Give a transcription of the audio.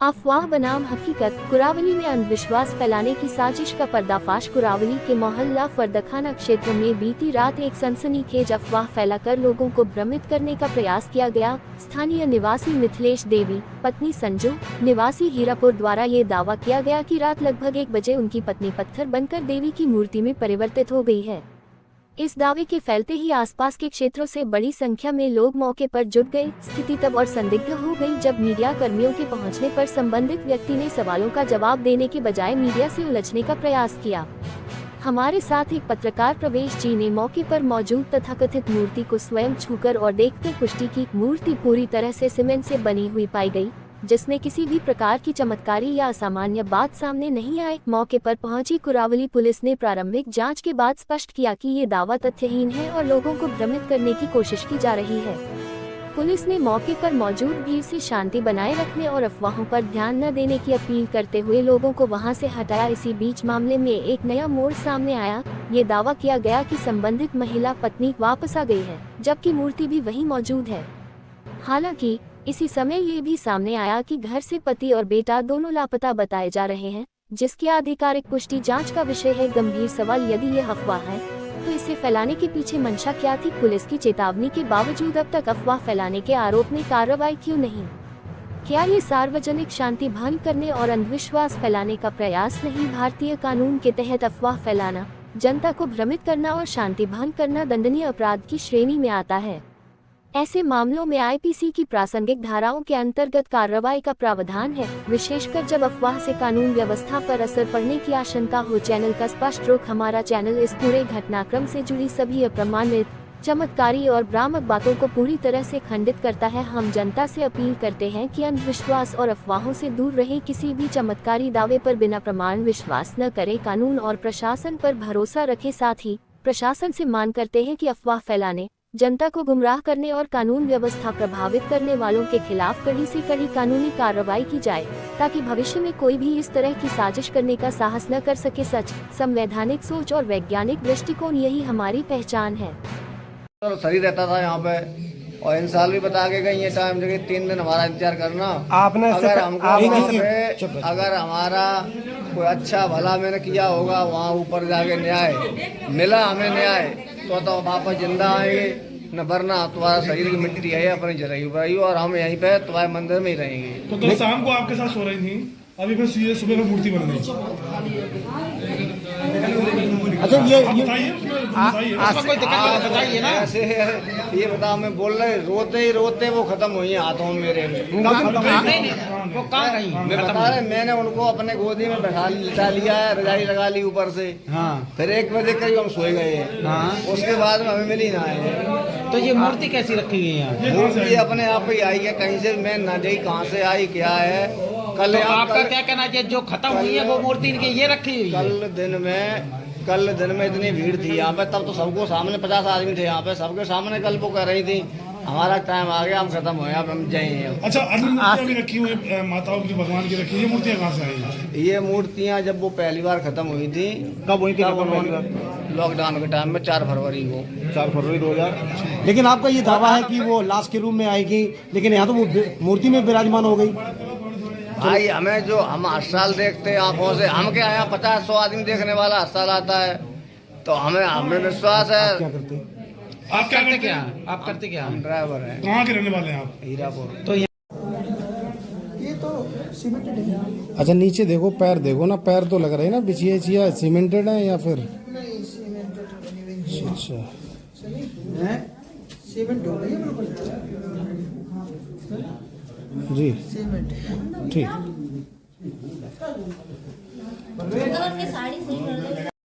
अफवाह बनाम हकीकत। कुरावली में अंधविश्वास फैलाने की साजिश का पर्दाफाश। कुरावली के मोहल्ला फरदखाना क्षेत्र में बीती रात एक सनसनीखेज अफवाह फैलाकर लोगों को भ्रमित करने का प्रयास किया गया। स्थानीय निवासी मिथिलेश देवी, पत्नी संजू, निवासी हीरापुर द्वारा ये दावा किया गया कि रात लगभग 1 बजे उनकी पत्नी पत्थर बनकर देवी की मूर्ति में परिवर्तित हो गई है। इस दावे के फैलते ही आसपास के क्षेत्रों से बड़ी संख्या में लोग मौके पर जुट गए। स्थिति तब और संदिग्ध हो गई जब मीडिया कर्मियों के पहुंचने पर संबंधित व्यक्ति ने सवालों का जवाब देने के बजाय मीडिया से उलझने का प्रयास किया। हमारे साथ एक पत्रकार प्रवेश जी ने मौके पर मौजूद तथाकथित मूर्ति को स्वयं छूकर और देखकर पुष्टि की। मूर्ति पूरी तरह से सीमेंट से बनी हुई पाई गई, जिसमें किसी भी प्रकार की चमत्कारी या असामान्य बात सामने नहीं आई। मौके पर पहुंची कुरावली पुलिस ने प्रारंभिक जांच के बाद स्पष्ट किया कि ये दावा तथ्यहीन है और लोगों को भ्रमित करने की कोशिश की जा रही है। पुलिस ने मौके पर मौजूद भीड़ से शांति बनाए रखने और अफवाहों पर ध्यान न देने की अपील करते हुए लोगों को वहां से हटाया। इसी बीच मामले में एक नया मोड़ सामने आया। ये दावा किया गया कि संबंधित महिला पत्नी वापस आ गई है, जबकि मूर्ति भी वहीं मौजूद है। हालांकि इसी समय ये भी सामने आया कि घर से पति और बेटा दोनों लापता बताए जा रहे हैं, जिसकी आधिकारिक पुष्टि जांच का विषय है। गंभीर सवाल, यदि ये अफवाह है तो इसे फैलाने के पीछे मंशा क्या थी? पुलिस की चेतावनी के बावजूद अब तक अफवाह फैलाने के आरोप में कार्रवाई क्यों नहीं? क्या ये सार्वजनिक शांति भंग करने और अंधविश्वास फैलाने का प्रयास नहीं? भारतीय कानून के तहत अफवाह फैलाना, जनता को भ्रमित करना और शांति भंग करना दंडनीय अपराध की श्रेणी में आता है। ऐसे मामलों में आईपीसी की प्रासंगिक धाराओं के अंतर्गत कार्रवाई का प्रावधान है, विशेषकर जब अफवाह से कानून व्यवस्था पर असर पड़ने की आशंका हो। चैनल का स्पष्ट रुख। हमारा चैनल इस पूरे घटनाक्रम से जुड़ी सभी अप्रमाणित, चमत्कारी और भ्रामक बातों को पूरी तरह से खंडित करता है। हम जनता से अपील करते हैं कि अंधविश्वास और अफवाहों से दूर रहें। किसी भी चमत्कारी दावे पर बिना प्रमाण विश्वास न करें। कानून और प्रशासन पर भरोसा रखें। साथ ही प्रशासन से मांग करते हैं कि अफवाह फैलाने, जनता को गुमराह करने और कानून व्यवस्था प्रभावित करने वालों के खिलाफ कड़ी से कड़ी कानूनी कार्रवाई की जाए, ताकि भविष्य में कोई भी इस तरह की साजिश करने का साहस न कर सके। सच, संवैधानिक सोच और वैज्ञानिक दृष्टिकोण, यही हमारी पहचान है। तो सही रहता था यहाँ पे, और इन साल भी बता के गई है टाइम जगह 3 दिन हमारा इंतजार करना। आपने अगर हमको अगर हमारा कोई अच्छा भला मैंने किया होगा, वहाँ ऊपर जाके न्याय मिला, हमें न्याय तो वापस जिंदा आएंगे, न वरना तुम्हारा शरीर की मिट्टी है अपनी जलाई और हम यहीं पे तुम्हारे मंदिर में ही रहेंगे। तो कल शाम को आपके साथ सो रही थी, अभी फिर सीधे सुबह में मूर्ति बन गई। अच्छा, ये कोई दिक्कत बताइए ना। ऐसे ये बताओ, मैं बोल रहे रोते ही रोते वो खत्म हुई हाथों में मेरे। वो कहाँ गई? मैं बता रहे, मैंने उनको अपने गोदी में बैठा लिया है, रजाई लगा ली ऊपर से। फिर 1 बजे करीब हम सोए गए हैं। उसके बाद में हमें मिली ना है। तो ये मूर्ति कैसी रखी गई है? मूर्ति अपने आप ही आई है, कहीं से मैं ना जाई, कहाँ से आई क्या है। कल तो आपका क्या कहना है, जो खत्म हुई है वो मूर्ति इनकी ये रखी हुई है? कल दिन में इतनी भीड़ थी यहाँ पे, तब तो सबको सामने 50 आदमी थे यहाँ पे, सबके सामने कल वो कर रही थी। हमारा टाइम आ गया, हम खत्म हुए, अब हम जाएंगे। अच्छा, अन्य मूर्तियाँ भी रखी हुई माताओं की, भगवान की रखी, ये मूर्तियाँ कहाँ से आई? ये मूर्तियाँ जब वो पहली बार खत्म हुई थी, कब हुई थी? लॉकडाउन के टाइम में 4 फरवरी को। 4 फरवरी 2000। लेकिन आपका ये दावा है कि वो लाश के रूप में आएगी, लेकिन यहाँ तो वो मूर्ति में विराजमान हो गई। भाई हमें जो हम हर साल देखते हैं आंखों से, हम क्या यहाँ 50-100 आदमी देखने वाला हर साल आता है, तो हमें विश्वास है। क्या करते? आप क्या करते क्या? आप करते क्या? हम ड्राइवर हैं। कहाँ के रहने वाले हैं आप? हीरापुर। तो ये तो सीमेंटेड है। अच्छा, नीचे देखो, पैर देखो ना, पैर तो लग रहे हैं ना बिछिया चिया सीमेंटेड है या फिर? नहीं, सीमेंटेड बनी हुई अच्छा है। सीमेंट हो गई है बिल्कुल जी, सीमेंट। ठीक। साड़ी सही कर